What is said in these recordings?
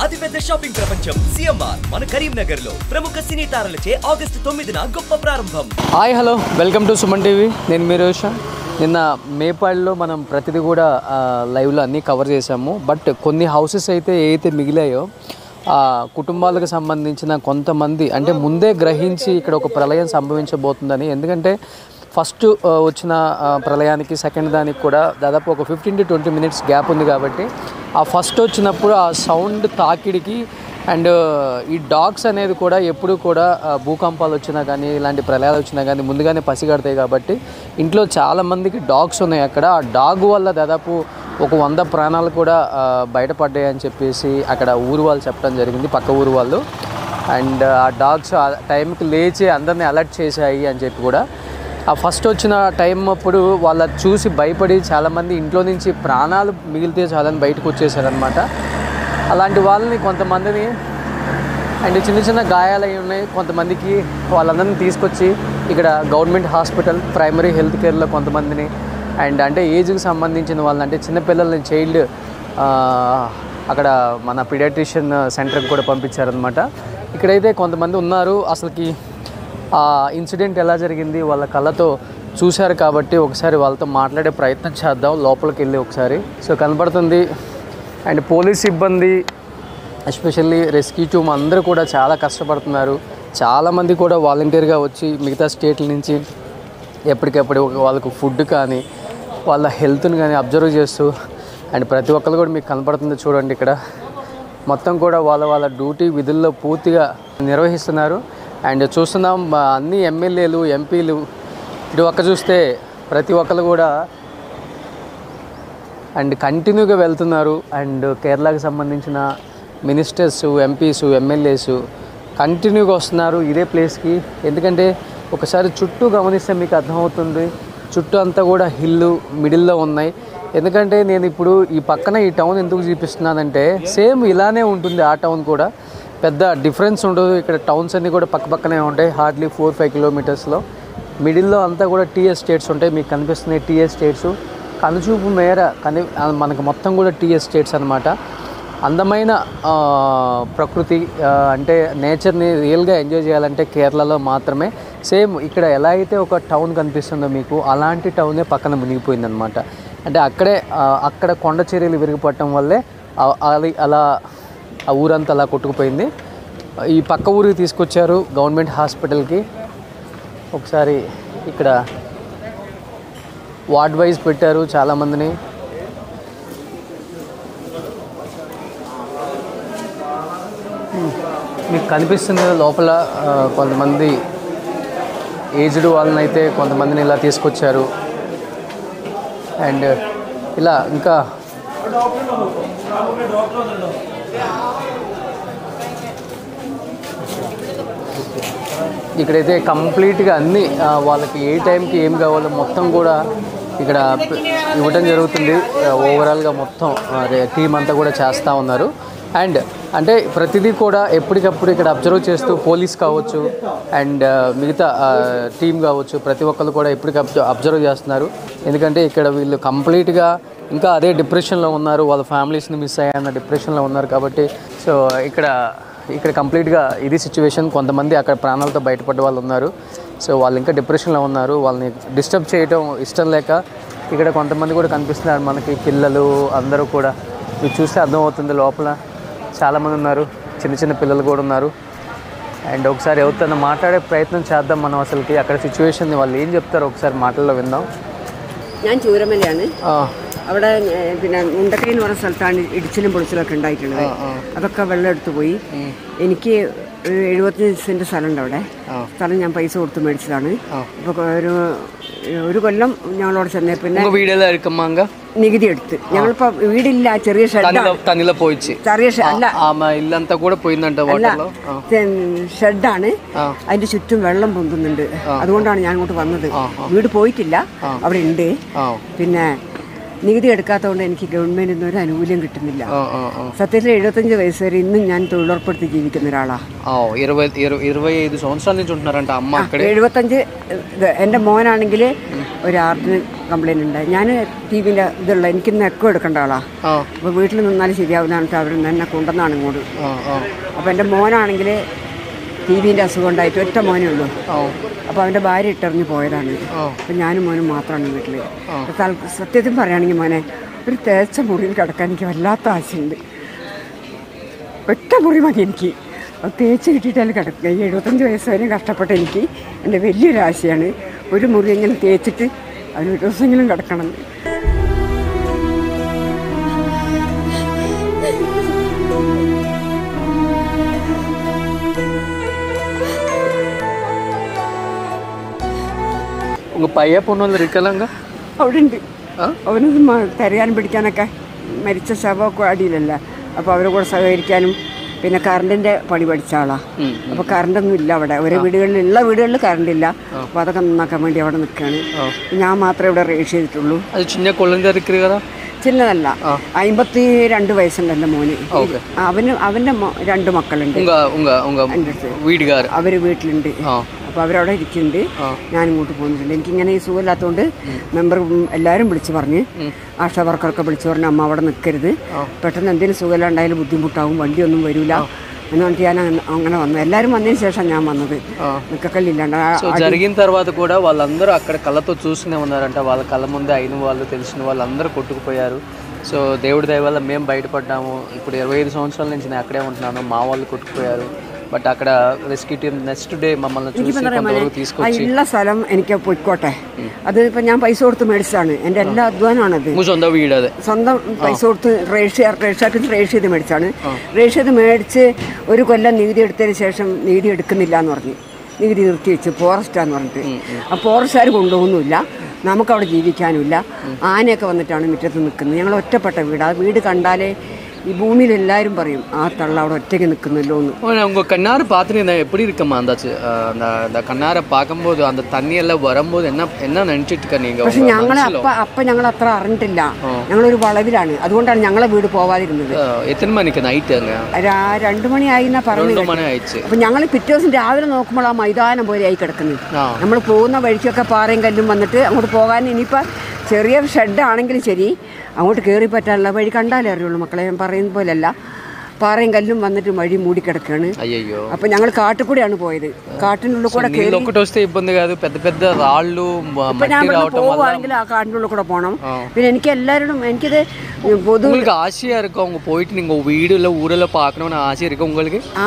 అతిపెద్ద షాపింగ్ ప్రపంచం సిఎంఆర్ మన కరీంనగర్ లో ప్రముఖ సినీ తారలచే ఆగస్టు 9న గొప్ప ప్రారంభం. Hi hello welcome to Suman TV. నేను మీ రోషన్. నిన్న మేపాడులో మనం ప్రతిదీ కూడా లైవ్లో అన్నీ కవర్ చేసాము. బట్ కొన్ని హౌసెస్ అయితే మిగిలాయో కుటుంబాలకు సంబంధించిన కొంతమంది అంటే ముందే గ్రహించి ఇక్కడ ఒక ప్రళయం సంభవించబోతుందని. ఎందుకంటే ఫస్ట్ వచ్చిన ప్రళయానికి సెకండ్ దానికి కూడా దాదాపు ఒక 15 to 20 minutes గ్యాప్ ఉంది. కాబట్టి ఆ ఫస్ట్ వచ్చినప్పుడు ఆ సౌండ్ తాకిడికి అండ్ ఈ డాగ్స్ అనేది కూడా ఎప్పుడు కూడా భూకంపాలు వచ్చినా కానీ ఇలాంటి ప్రళయాలు వచ్చినా కానీ ముందుగానే పసిగడతాయి. కాబట్టి ఇంట్లో చాలామందికి డాగ్స్ ఉన్నాయి. అక్కడ ఆ డాగ్ వల్ల దాదాపు ఒక 100 ప్రాణాలు కూడా బయటపడ్డాయి అని చెప్పేసి అక్కడ ఊరు వాళ్ళు చెప్పడం జరిగింది, పక్క ఊరు వాళ్ళు. అండ్ ఆ డాగ్స్ ఆ టైంకి లేచి అందరినీ అలర్ట్ చేశాయి అని చెప్పి కూడా. ఆ ఫస్ట్ వచ్చిన టైం అప్పుడు వాళ్ళ చూసి భయపడి చాలామంది ఇంట్లో నుంచి ప్రాణాలు మిగిలితే చాలని బయటకు వచ్చేసారనమాట. అలాంటి వాళ్ళని కొంతమందిని అండ్ చిన్న చిన్న గాయాలు అయి ఉన్నాయి కొంతమందికి. వాళ్ళందరినీ తీసుకొచ్చి ఇక్కడ గవర్నమెంట్ హాస్పిటల్ ప్రైమరీ హెల్త్ కేర్లో కొంతమందిని అండ్ అంటే ఏజ్కి సంబంధించిన వాళ్ళని అంటే చిన్నపిల్లల్ని చైల్డ్ అక్కడ మన పీడియాట్రిషియన్ సెంటర్కి కూడా పంపించారనమాట. ఇక్కడైతే కొంతమంది ఉన్నారు. అసలుకి ఆ ఇన్సిడెంట్ ఎలా జరిగింది వాళ్ళ కళ్ళతో చూశారు కాబట్టి ఒకసారి వాళ్ళతో మాట్లాడే ప్రయత్నం చేద్దాం లోపలికి వెళ్ళి ఒకసారి. సో కనబడుతుంది. అండ్ పోలీస్ సిబ్బంది ఎస్పెషల్లీ రెస్క్యూ టీమ్ అందరూ కూడా చాలా కష్టపడుతున్నారు. చాలామంది కూడా వాలంటీర్గా వచ్చి మిగతా స్టేట్ల నుంచి ఎప్పటికప్పుడు వాళ్ళకు ఫుడ్ కానీ వాళ్ళ హెల్త్ని కానీ అబ్జర్వ్ చేస్తూ అండ్ ప్రతి ఒక్కరు కూడా మీకు కనపడుతుంది చూడండి. ఇక్కడ మొత్తం కూడా వాళ్ళ డ్యూటీ విధుల్లో పూర్తిగా నిర్వహిస్తున్నారు. అండ్ చూస్తున్నాం అన్ని ఎమ్మెల్యేలు ఎంపీలు ఇటు ఒక్క చూస్తే ప్రతి ఒక్కరు కూడా అండ్ కంటిన్యూగా వెళ్తున్నారు. అండ్ కేరళకు సంబంధించిన మినిస్టర్స్, ఎంపీస్, ఎమ్మెల్యేస్ కంటిన్యూగా వస్తున్నారు ఇదే ప్లేస్కి. ఎందుకంటే ఒకసారి చుట్టూ గమనిస్తే మీకు అర్థమవుతుంది. చుట్టూ అంతా కూడా హిల్లు మిడిల్లో ఉన్నాయి. ఎందుకంటే నేను ఇప్పుడు ఈ పక్కన ఈ టౌన్ ఎందుకు చూపిస్తున్నానంటే సేమ్ ఇలానే ఉంటుంది ఆ టౌన్ కూడా. పెద్ద డిఫరెన్స్ ఉండదు. ఇక్కడ టౌన్స్ అన్నీ కూడా పక్కనే ఉంటాయి. హార్డ్లీ 4-5 kilometers మిడిల్లో అంతా కూడా టీ ఎస్టేట్స్ ఉంటాయి. మీకు కనిపిస్తున్నాయి టీ ఎస్టేట్స్. కనుచూపు మేర మనకు మొత్తం కూడా టీ ఎస్టేట్స్ అనమాట. అందమైన ప్రకృతి అంటే నేచర్ని రియల్గా ఎంజాయ్ చేయాలంటే కేరళలో మాత్రమే. సేమ్ ఇక్కడ ఎలా అయితే ఒక టౌన్ కనిపిస్తుందో మీకు అలాంటి టౌనే పక్కన మునిగిపోయిందనమాట. అంటే అక్కడ కొండ చర్యలు విరిగిపడటం వల్లే అలా ఆ ఊరంతా అలా కొట్టుకుపోయింది. ఈ పక్క ఊరికి తీసుకొచ్చారు గవర్నమెంట్ హాస్పిటల్కి. ఒకసారి ఇక్కడ వార్డ్ వైజ్ పెట్టారు చాలామందిని. మీకు కనిపిస్తుంది లోపల కొంతమంది ఏజ్డ్ వాళ్ళని అయితే కొంతమందిని ఇలా తీసుకొచ్చారు. అండ్ ఇలా ఇంకా ఇక్కడైతే కంప్లీట్గా అన్నీ వాళ్ళకి ఏ టైంకి ఏం కావాలో మొత్తం కూడా ఇక్కడ ఇవ్వడం జరుగుతుంది. ఓవరాల్గా మొత్తం టీం అంతా కూడా చేస్తూ ఉన్నారు. అండ్ అంటే ప్రతిదీ కూడా ఎప్పటికప్పుడు ఇక్కడ అబ్జర్వ్ చేస్తూ పోలీస్ కావచ్చు అండ్ మిగతా టీం కావచ్చు ప్రతి ఒక్కరు కూడా ఎప్పటికప్పుడు అబ్జర్వ్ చేస్తున్నారు. ఎందుకంటే ఇక్కడ వీళ్ళు కంప్లీట్గా ఇంకా అదే డిప్రెషన్లో ఉన్నారు. వాళ్ళ ఫ్యామిలీస్ని మిస్ అయ్యాయన్న డిప్రెషన్లో ఉన్నారు. కాబట్టి సో ఇక్కడ కంప్లీట్గా ఇది సిచ్యువేషన్. కొంతమంది అక్కడ ప్రాణాలతో బయటపడ్డ వాళ్ళు ఉన్నారు. సో వాళ్ళు ఇంకా డిప్రెషన్లో ఉన్నారు. వాళ్ళని డిస్టర్బ్ చేయడం ఇష్టం లేక ఇక్కడ కొంతమంది కూడా కనిపిస్తున్నారు మనకి. పిల్లలు అందరూ కూడా మీరు చూస్తే అర్థమవుతుంది. లోపల చాలామంది ఉన్నారు. చిన్న పిల్లలు కూడా ఉన్నారు. అండ్ ఒకసారి ఎవరితో మాట్లాడే ప్రయత్నం చేద్దాం మనం. అసలుకి అక్కడ സിറ്റുവേഷൻ వాళ్ళు ఏం చెప్తారో ఒకసారి మాటల్లో విందాం. ഞാൻ ചൂരമലയാണ്. അവിടെ പിന്നെ മുണ്ടക്കൈ എന്ന് പറഞ്ഞ സ്ഥലത്താണ് ഇടിച്ചിലും പൊളിച്ചിലൊക്കെ ഉണ്ടായിട്ടുള്ളത്. അതൊക്കെ വെള്ളം എടുത്തു പോയി. എനിക്ക് 75 സെന്റ് സ്ഥലമുണ്ട് അവിടെ. സ്ഥലം ഞാൻ പൈസ കൊടുത്ത് മേടിച്ചതാണ്. ഇപ്പോൾ ഒരു കൊല്ലം ഞങ്ങളോട് ചെന്നേ പിന്നെ നികുതി എടുത്ത് ഞങ്ങളിപ്പോ വീടില്ല, ചെറിയ ഷെഡാണ്. അതിന്റെ ചുറ്റും വെള്ളം പൊന്തുന്നുണ്ട്. അതുകൊണ്ടാണ് ഞാൻ അങ്ങോട്ട് വന്നത്. വീട് പോയിട്ടില്ല, അവിടെ ഉണ്ട്. പിന്നെ നികുതി എടുക്കാത്തതുകൊണ്ട് എനിക്ക് ഗവൺമെന്റിൽ നിന്ന് ഒരു ആനുകൂല്യം കിട്ടുന്നില്ല. സത്യത്തിൽ 75 വയസ്സ് വരെ ഇന്നും ഞാൻ തൊഴിലുറപ്പെടുത്തി ജീവിക്കുന്ന ഒരാളാണ്. 75 എൻ്റെ മോനാണെങ്കിൽ ഒരു ആർട്ടിന് കംപ്ലൈൻറ്റ് ഉണ്ടായി. ഞാൻ ടിവിൻ്റെ ഇതുള്ള എനിക്കിന്ന് എക്കോ എടുക്കേണ്ട ആളാണ്. അപ്പോൾ വീട്ടിൽ നിന്നാലും ശരിയാവുന്നതാണ് അവർ എന്നെ കൊണ്ടുവന്നാണ് ഇങ്ങോട്ട്. അപ്പോൾ എൻ്റെ മോനാണെങ്കിൽ ടിവിൻ്റെ അസുഖം ഉണ്ടായിട്ട് ഒറ്റ മോനേ ഉള്ളൂ. അപ്പോൾ അവൻ്റെ ഭാര്യ ഇട്ടെറിഞ്ഞ് പോയതാണ്. അപ്പോൾ ഞാനും മോനും മാത്രമാണ് വീട്ടിൽ. സത്യത്തിൽ പറയുകയാണെങ്കിൽ മോനെ ഒരു തേച്ച മുറിയിൽ കിടക്കാൻ എനിക്ക് വല്ലാത്ത ആശയുണ്ട്. ഒറ്റ മുറി മതി എനിക്ക്. തേച്ച് കിട്ടിയിട്ടാലും കിടക്കുക. 75 വയസ്സ് വരെ കഷ്ടപ്പെട്ട എനിക്ക് എൻ്റെ വലിയൊരു ആശയാണ് ഒരു മുറിയെങ്കിലും തേച്ചിട്ട് അതിന് ഒരു ദിവസമെങ്കിലും കിടക്കണം. പയ്യ പൊണ്ണൊന്നും ഇരിക്കലങ്ക അവിടെ ഉണ്ട്. അവനത് തിരയാനും പിടിക്കാനൊക്കെ മരിച്ച ശവമൊക്കെ അടിയിലല്ല. അപ്പോൾ അവരെ കൂടെ സഹകരിക്കാനും പിന്നെ കറണ്ടിൻ്റെ പണി പഠിച്ച ആളാണ്. അപ്പോൾ കറണ്ടൊന്നും ഇല്ല അവിടെ. ഓരോ വീടുകളിലുള്ള വീടുകളിൽ കറണ്ടില്ല. അപ്പോൾ അതൊക്കെ നന്നാക്കാൻ വേണ്ടി അവിടെ നിൽക്കുകയാണ്. ഞാൻ മാത്രമേ ഇവിടെ രജിസ്റ്റർ ചെയ്തിട്ടുള്ളൂ. ചിന്നതല്ല, 52 വയസ്സുണ്ട് എൻ്റെ മോന്. അവൻ്റെ 2 മക്കളുണ്ട്. അവർ വീട്ടിലുണ്ട്. അപ്പോൾ അവരവിടെ ഇരിക്കുന്നുണ്ട്. ഞാൻ ഇങ്ങോട്ട് പോകുന്നുണ്ട്. എനിക്കിങ്ങനെ ഈ സുഖമില്ലാത്തതുകൊണ്ട് മെമ്പർ എല്ലാവരും വിളിച്ച് പറഞ്ഞ് ആശാ വർക്കറൊക്കെ വിളിച്ച് പറഞ്ഞ് അമ്മ അവിടെ നിൽക്കരുത്, പെട്ടെന്ന് എന്തെങ്കിലും സുഖമില്ലാണ്ടായാലും ബുദ്ധിമുട്ടാവും, വണ്ടിയൊന്നും വരില്ല అని అంటే ഞാൻ അങ്ങനെ వన్నా. എല്ലാവരും వన్నైన శేషం ഞാൻ వన్నది నిక్కకల్లిల్లండి. సో జరిగిన తర్వాత కూడా వాళ్ళందరూ అక్కడ కళ్ళతో చూస్తూనే ఉన్నారంట. వాళ్ళ కళ్ళ ముందే అయిన వాళ్ళు తెలిసిన వాళ్ళందరూ కొట్టుకుపోయారు. సో దేవుడి దయ వల్ల మేము బయటపడ్డాము. ఇప్పుడు 25 సంవత్సరాల నుంచి నేను అక్కడే ఉంటున్నాను. మా వాళ్ళు కొట్టుకుపోయారు. ബട്ട് അക്കട റെസ്ക്യൂ ടീം നെക്സ്റ്റ് ഡേ മമ്മల్ని తీసుకొచ్చి ഉള്ള സ്ഥലം എനിക്ക് പൊയ്ക്കോട്ടെ. അത് ഇപ്പം ഞാൻ പൈസ കൊടുത്ത് മേടിച്ചതാണ്. എൻ്റെ എല്ലാ അധ്വാനമാണത്. സ്വന്തം വീട്, അത് സ്വന്തം പൈസ കൊടുത്ത് രജിസ്റ്റർ ചെയ്ത് മേടിച്ചാണ്. രജിസ്റ്റർ ചെയ്ത് മേടിച്ച് ഒരു കൊല്ലം നികുതി എടുത്തതിന് ശേഷം നികുതി എടുക്കുന്നില്ല എന്ന് പറഞ്ഞ് നികുതി നിർത്തി വെച്ച് ഫോറസ്റ്റാന്ന് പറഞ്ഞിട്ട്. ആ ഫോറസ്റ്റുകാർ കൊണ്ടുപോകുന്നില്ല, നമുക്കവിടെ ജീവിക്കാനുമില്ല. ആനയൊക്കെ വന്നിട്ടാണ് മുറ്റത്ത് നിൽക്കുന്നത്. ഞങ്ങൾ ഒറ്റപ്പെട്ട വീട്. ആ വീട് കണ്ടാലേ ഈ ഭൂമിയിൽ എല്ലാവരും പറയും ആ തള്ള അവിടെ ഒറ്റയ്ക്ക് നിൽക്കുന്നല്ലോ എന്ന്. உங்கள் கண்ணாரை பார்த்துட்டு எப்படி இருக்கம்மா அந்தாச்சு? அந்த கண்ணாரை பார்க்கும்போது அந்த தண்ணியெல்லாம் வரும்போது என்ன நினச்சிட்டு இருக்க நீங்கள்? പക്ഷെ ഞങ്ങൾ അത്ര അറിഞ്ഞിട്ടില്ല. ഞങ്ങളൊരു വളവിലാണ്, അതുകൊണ്ടാണ് ഞങ്ങളെ വീട് പോവാതിരുന്നത്. എത്ര മണിക്ക് നൈറ്റ്? 2 മണിയായി എന്നാ പറഞ്ഞു. അപ്പൊ ഞങ്ങൾ പിറ്റേ ദിവസം രാവിലെ നോക്കുമ്പോൾ ആ മൈതാനം പോലെ ആയി കിടക്കുന്നത്. നമ്മൾ പോകുന്ന വഴിക്കൊക്കെ പാറയും കല്ലും വന്നിട്ട് അങ്ങോട്ട് പോകാൻ ഇനിയിപ്പോൾ ചെറിയ ഷെഡാണെങ്കിലും ശരി അങ്ങോട്ട് കയറി പറ്റാനുള്ള വഴി കണ്ടാലേ അറിയുള്ളൂ മക്കളെ. ഞാൻ പറയുന്ന പോലെയല്ല, പാറയും കല്ലും വന്നിട്ട് വഴി മൂടിക്കിടക്കാണ്. അപ്പൊ ഞങ്ങൾ കാട്ടിൽ കൂടെയാണ് പോയത്. കാട്ടിനുള്ളിൽ കൂടെ പോവുകയാണെങ്കിൽ ആ കാട്ടിനുള്ളിൽ കൂടെ പോകണം. പിന്നെ എനിക്ക് എല്ലാവരോടും എനിക്കിത്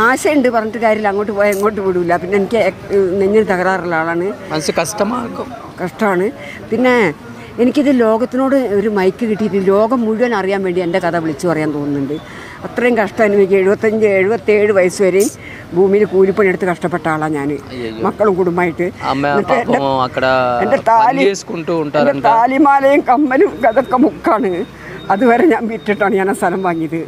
ആശയുണ്ട്, പറഞ്ഞിട്ട് കാര്യമില്ല. അങ്ങോട്ട് പോയാൽ എങ്ങോട്ട് വിടൂല. പിന്നെ എനിക്ക് നെഞ്ഞിന് തകരാറുള്ള ആളാണ്, കഷ്ടമാണ്. പിന്നെ എനിക്കിത് ലോകത്തിനോട് ഒരു മൈക്ക് കിട്ടിയിട്ട് ലോകം മുഴുവൻ അറിയാൻ വേണ്ടി എൻ്റെ കഥ വിളിച്ചു പറയാൻ തോന്നുന്നുണ്ട്. അത്രയും കഷ്ടം അനുഭവിക്കുക. 75-77 വയസ്സ് വരെയും ഭൂമിയിൽ കൂലിപ്പണിയെടുത്ത് കഷ്ടപ്പെട്ട ആളാണ് ഞാൻ, മക്കളും കുടുംബമായിട്ട്. എൻ്റെ താലിമാലയും കമ്മലും അതൊക്കെ മുക്കാണ്. അതുവരെ ഞാൻ വിറ്റിട്ടാണ് ഞാൻ ആ സ്ഥലം വാങ്ങിയത്.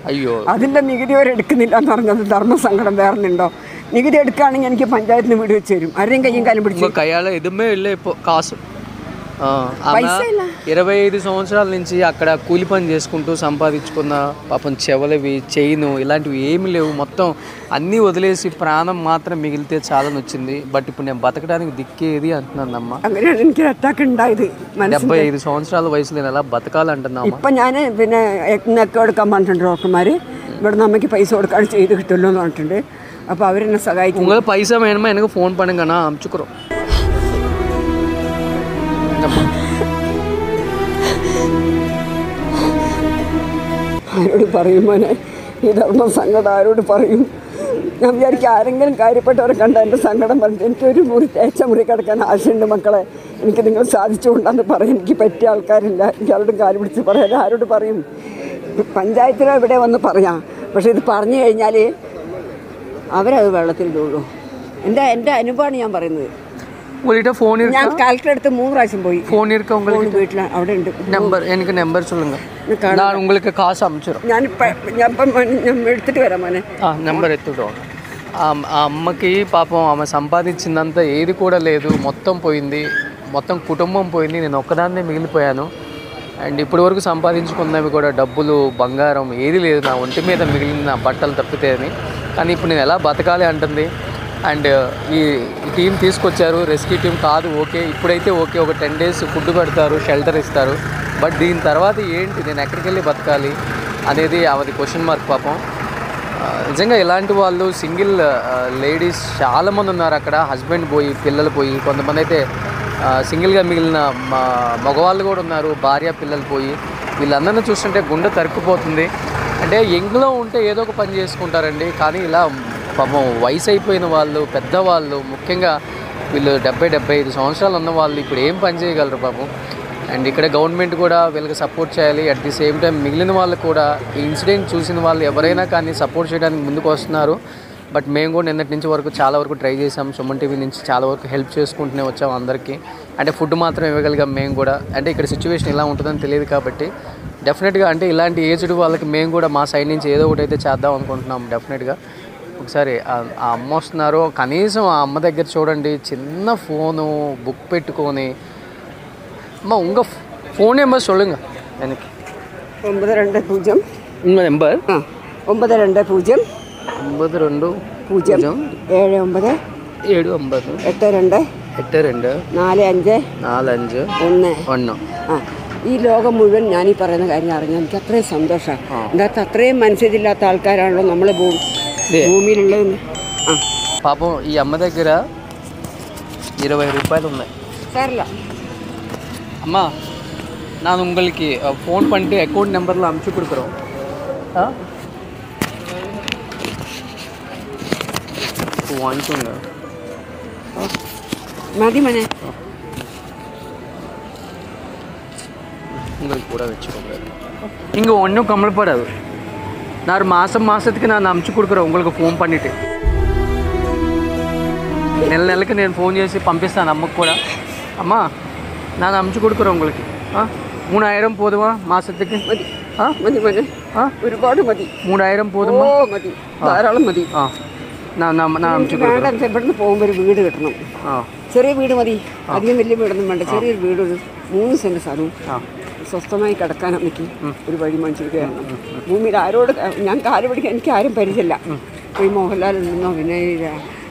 അതിൻ്റെ നികുതി വരെ എടുക്കുന്നില്ല എന്ന് പറഞ്ഞത് ധർമ്മസങ്കടം വേറെന്നുണ്ടോ? നികുതി എടുക്കുകയാണെങ്കിൽ എനിക്ക് പഞ്ചായത്തിന് വീട് വെച്ച് തരും. ആരെയും കയ്യും കാലം പിടിച്ചു. 25 సంవత్సరాల నుంచి అక్కడ కూలి పని చేసుకుంటూ సంపాదించుకున్న పాపం చెవలవి, చైను ఇలాంటివి ఏమీ లేవు. మొత్తం అన్నీ వదిలేసి ప్రాణం మాత్రం మిగిలితే చాలని వచ్చింది. బట్ ఇప్పుడు నేను బతకడానికి దిక్కేది అంటున్నానమ్మా. 75 సంవత్సరాల వయసులో నేను ఎలా బతకాలంటున్నా. ഇപ്പം ഞാൻ പിന്നെ എണ്ണൊക്കെ എടുക്കാൻ പറഞ്ഞിട്ടുണ്ട് ഡോക്ടർമാർ. ഇവിടെ നിന്ന് അമ്മയ്ക്ക് പൈസ കൊടുക്കാൻ ചെയ്ത് കിട്ടുമല്ലോ എന്ന് പറഞ്ഞിട്ടുണ്ട്. അപ്പോൾ അവരെന്നെ സഹായിക്കും. നിങ്ങൾ പൈസ വേണമോ എനിക്ക് ഫോൺ പണുങ്ക நான் அனுப்பிச்சுக்கிறோம். ആരോട് പറയും മോനെ ഈ ധർമ്മസങ്കടം? ആരോട് പറയും? ഞാൻ വിചാരിക്കും ആരെങ്കിലും കാര്യപ്പെട്ടവരെ കണ്ട എൻ്റെ സങ്കടം പറഞ്ഞിട്ട് എനിക്കൊരു മുറി തേച്ച മുറി കിടക്കാൻ ആശയുണ്ട് മക്കളെ, എനിക്ക് നിങ്ങൾ സാധിച്ചുകൊണ്ടാന്ന് പറയും. എനിക്ക് പറ്റിയ ആൾക്കാരില്ല. എനിക്ക് ആരോടും കാല് പിടിച്ച് പറയാൻ ആരോട് പറയും? പഞ്ചായത്തിലോ ഇവിടെ വന്ന് പറയാം. പക്ഷെ ഇത് പറഞ്ഞു കഴിഞ്ഞാൽ അവരത് വെള്ളത്തിലിടുള്ളൂ. എൻ്റെ അനുഭവമാണ് ഞാൻ പറയുന്നത്. ഞാൻ കാൽക്കുലേറ്റർ എടുത്ത് 3 പ്രാവശ്യം പോയി. വീട്ടിൽ അവിടെ ഉണ്ട് നമ്പർ. എനിക്ക് നമ്പർ சொல்லுங்க, நான் உங்களுக்கு காசு அனுப்பிச்சிரோம். ഞാൻ എടുത്തിട്ട് വരാം മോനെ. నెంబర్ ఎత్తుడో. అమ్మకి పాపం ఆమె సంపాదించిందంత ఏది కూడా లేదు, మొత్తం పోయింది, మొత్తం కుటుంబం పోయింది. నేను ఒక్కదాన్నే మిగిలిపోయాను. అండ్ ఇప్పటి వరకు సంపాదించుకున్నవి కూడా డబ్బులు బంగారం ఏది లేదు, నా ఒంటి మీద మిగిలిన బట్టలు తప్పితే అని. కానీ ఇప్పుడు నేను ఎలా బతకాలి అంటుంది. అండ్ ఈ టీం తీసుకొచ్చారు, రెస్క్యూ టీం కాదు ఓకే, ఇప్పుడైతే ఓకే, ఒక 10 days ఫుడ్ పెడతారు, షెల్టర్ ఇస్తారు. బట్ దీని తర్వాత ఏంటి, నేను ఎక్కడికి వెళ్ళి బతకాలి అనేది ఆమెది క్వశ్చన్ మార్క్ పాపం. నిజంగా ఇలాంటి వాళ్ళు సింగిల్ లేడీస్ చాలామంది ఉన్నారు అక్కడ. హస్బెండ్ పోయి పిల్లలు పోయి, కొంతమంది అయితే సింగిల్గా మిగిలిన మగవాళ్ళు కూడా ఉన్నారు, భార్య పిల్లలు పోయి. వీళ్ళందరినీ చూస్తుంటే గుండె తరుక్కుపోతుంది. అంటే యంగ్లో ఉంటే ఏదో ఒక పని చేసుకుంటారండి, కానీ ఇలా పాపం వయసు అయిపోయిన వాళ్ళు, పెద్దవాళ్ళు, ముఖ్యంగా వీళ్ళు 70-75 సంవత్సరాలు ఉన్న వాళ్ళు ఇప్పుడు ఏం పని చేయగలరు పాపం. అండ్ ఇక్కడ గవర్నమెంట్ కూడా వీళ్ళకి సపోర్ట్ చేయాలి. అట్ ది సేమ్ టైం మిగిలిన వాళ్ళు కూడా ఈ ఇన్సిడెంట్ చూసిన వాళ్ళు ఎవరైనా కానీ సపోర్ట్ చేయడానికి ముందుకు వస్తున్నారు. బట్ మేము కూడా నిన్నటి నుంచి వరకు చాలా వరకు ట్రై చేసాం. సుమన్ టీవీ నుంచి చాలా వరకు హెల్ప్ చేసుకుంటూనే వచ్చాం అందరికీ. అంటే ఫుడ్ మాత్రం ఇవ్వగలిగాం మేము కూడా. అంటే ఇక్కడ సిచ్యువేషన్ ఇలా ఉంటుందని తెలియదు కాబట్టి డెఫినెట్గా అంటే ఇలాంటి ఏజ్డ్ వాళ్ళకి మేము కూడా మా సైడ్ నుంచి ఏదో ఒకటి అయితే చేద్దాం అనుకుంటున్నాం డెఫినెట్గా. ఒకసారి ఆ అమ్మ వస్తున్నారు, కనీసం ఆ అమ్మ దగ్గర చూడండి, చిన్న ఫోను బుక్ పెట్టుకొని, అమ్మ ఉంగ ఫోన్ నెంబర్ சொல்லுங்க எனக்கு. 920 உங்கள் நம்பர் 920 920 79 750 82 82 45 45 1. ഈ ലോകം മുഴുവൻ ഞാനീ പറയുന്ന കാര്യം അറിഞ്ഞാൽ എനിക്ക് അത്രയും സന്തോഷമാണ്. ഇതിനകത്ത് അത്രയും മനസ്സിലില്ലാത്ത ആൾക്കാരാണല്ലോ നമ്മൾ భూమిలో. పాపం ఈ అమ్మ దగ్గర 20 రూపాయలు ఉన్నాయి. సరేలా அம்மா, நான் உங்களுக்கு ஃபோன் பண்ணிட்டு அக்கௌண்ட் நம்பரில் அனுப்பிச்சி கொடுக்குறோம். வாங்கிக்கோங்க. மதி மனே உங்களுக்கு கூட வச்சுக்கோங்க. இங்கே ஒன்றும் கவலைப்படாது. நான் மாதத்துக்கு நான் அனுப்பிச்சி கொடுக்குறேன் உங்களுக்கு ఫోన్ பண்ணிவிட்டு. నెలకి నేను ఫోన్ చేసి పంపిస్తాను అమ్మకు కూడా. అమ్మా, நான் அனுப்பிச்சி கொடுக்குறேன் உங்களுக்கு. 3000 போதுமா மாதத்துக்கு? മതി മതി ഒരുപാട് മതി. 3000 போதுமா? മതി, ധാരാളം മതി. நான் அனுப்பிச்சி கொடுக்குறேன். ഇവിടുന്ന് പോകുമ്പോൾ ഒരു വീട് കിട്ടണം. ചെറിയ വീട് മതി, അധികം വലിയ വീടൊന്നും വേണ്ട. ചെറിയൊരു വീട്, ഒരു 3 സെൻറ്റ് സ്ഥലവും സ്വസ്ഥമായി കിടക്കാൻ അമ്മയ്ക്ക് ഒരു വഴി മനസ്സിലാക്കുകയാണ്. ഭൂമിയിൽ ആരോട് ഞാൻ കാല് പിടിക്കാൻ എനിക്ക് ആരും പരിചയമില്ല. ഈ മോഹൻലാൽ നിന്നോ പിന്നെ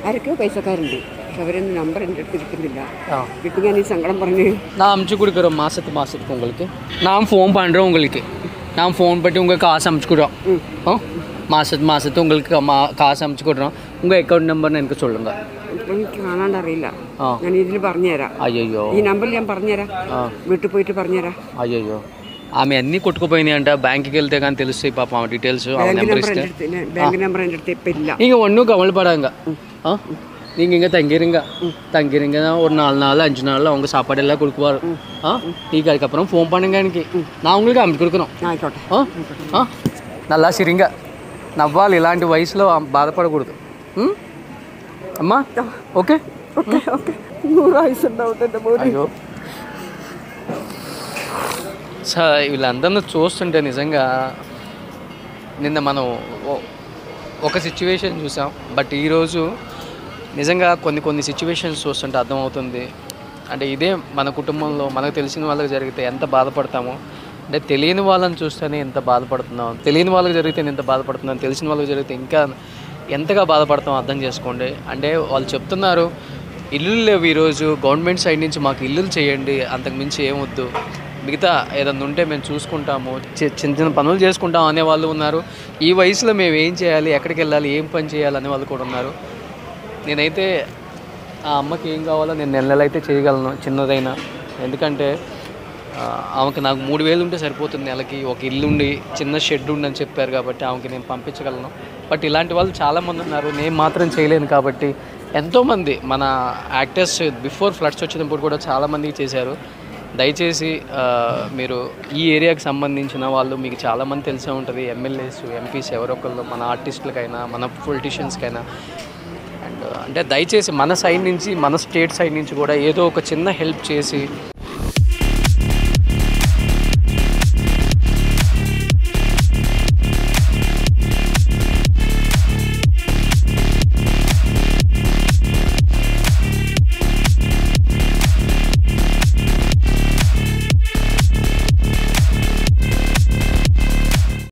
ആരൊക്കെയോ പൈസക്കാരുണ്ട്, പക്ഷെ അവരൊന്നും നമ്പർ എൻ്റെ അടുത്ത് കിട്ടുന്നില്ല. കിട്ടി ഞാൻ ഈ സങ്കടം പറഞ്ഞ് நான் அனுப்பிச்சி கொடுக்குறோம் மாதத்துக்கு உங்களுக்கு. நான் ஃபோன் பண்ணுறேன் உங்களுக்கு. நான் ஃபோன் பண்ணி உங்களுக்கு காசு அனுப்பிச்சி கொடுறோம். மாதத்துக்கு உங்களுக்கு காசு அனுப்பிச்சி கொடுறோம். உங்கள் அக்கௌண்ட் நம்பர்னு எனக்கு சொல்லுங்கள். എനിക്ക് കാണാണ്ടറിയില്ല, ഞാൻ ഇതിൽ പറഞ്ഞുതരാം. అయ్యయ్యో, ఈ నంబర్లు ഞാൻ പറഞ്ഞുതരാം, വീട്ടിൽ పోയിട്ട് പറഞ്ഞുതരാം. అయ్యయ్యో, ఆమె అన్నీ కొట్టుకుపోయినాయి అంట. బ్యాంక్కి వెళ్తే కానీ తెలుస్తాయి పాప ఆమె డీటెయిల్స్. ബാങ്ക് നമ്പർ എൻ്റെ അടുത്ത് ഇപ്പം ഇല്ല. நீங்கள் ஒன்றும் கவலைப்படாங்க. நீங்கள் இங்கே தங்கிருங்க ஒரு 4 நாள் 5 நாளில் அவங்க சாப்பாடு எல்லாம் கொடுக்குவார். நீங்கள் அதுக்கப்புறம் ஃபோன் பண்ணுங்க எனக்கு, நான் உங்களுக்கு அனுப்பி கொடுக்குறோம். ആയിക്കോട്ടെ. నల్లా సిరింగ నవ్వాలి, ఇలాంటి వయసులో బాధపడకూడదు. అమ్మా ఓకే ఓకే ఓకే 100 ఆయుసు ఉండవుతుంది എൻ്റെ മോനെ. అయ్యో సార్, వీళ్ళందరినీ చూస్తుంటే నిజంగా నిన్న మనం ఒక సిచ్యువేషన్ చూసాం. బట్ ఈరోజు నిజంగా కొన్ని సిచ్యువేషన్స్ చూస్తుంటే అర్థమవుతుంది. అంటే ఇదే మన కుటుంబంలో మనకు తెలిసిన వాళ్ళకి జరిగితే ఎంత బాధపడతామో, అంటే తెలియని వాళ్ళని చూస్తేనే ఎంత బాధపడుతున్నాం, తెలియని వాళ్ళకి జరిగితే ఎంత బాధపడుతున్నాం, తెలిసిన వాళ్ళకి జరిగితే ఇంకా ఎంతగా బాధపడతాం అర్థం చేసుకోండి. అంటే వాళ్ళు చెప్తున్నారు ఇల్లులు లేవు ఈరోజు, గవర్నమెంట్ సైడ్ నుంచి మాకు ఇల్లులు చేయండి, అంతకుమించి ఏమొద్దు, మిగతా ఏదన్నా ఉంటే మేము చూసుకుంటాము, చిన్న చిన్న పనులు చేసుకుంటాం అనేవాళ్ళు ఉన్నారు. ఈ వయసులో మేము ఏం చేయాలి, ఎక్కడికి వెళ్ళాలి, ఏం పని చేయాలి అనే వాళ్ళు కూడా ఉన్నారు. నేనైతే ఆ అమ్మకి ఏం కావాలో నేను నెలైతే చేయగలను, చిన్నదైనా. ఎందుకంటే ఆమెకి నాకు 3000 ఉంటే సరిపోతుంది నెలకి. ఒక ఇల్లు ఉండి చిన్న షెడ్ ఉండి అని చెప్పారు కాబట్టి ఆమెకి నేను పంపించగలను. బట్ ఇలాంటి వాళ్ళు చాలామంది ఉన్నారు, నేను మాత్రం చేయలేను. కాబట్టి ఎంతోమంది మన యాక్టర్స్ బిఫోర్ ఫ్లడ్స్ వచ్చినప్పుడు కూడా చాలామందికి చేశారు. దయచేసి మీరు ఈ ఏరియాకి సంబంధించిన వాళ్ళు మీకు చాలామంది తెలిసే ఉంటుంది, ఎమ్మెల్యేస్ ఎంపీస్ ఎవరొకళ్ళు, మన ఆర్టిస్టులకైనా మన పొలిటీషియన్స్కైనా. అండ్ అంటే దయచేసి మన సైడ్ నుంచి, మన స్టేట్ సైడ్ నుంచి కూడా ఏదో ఒక చిన్న హెల్ప్ చేసి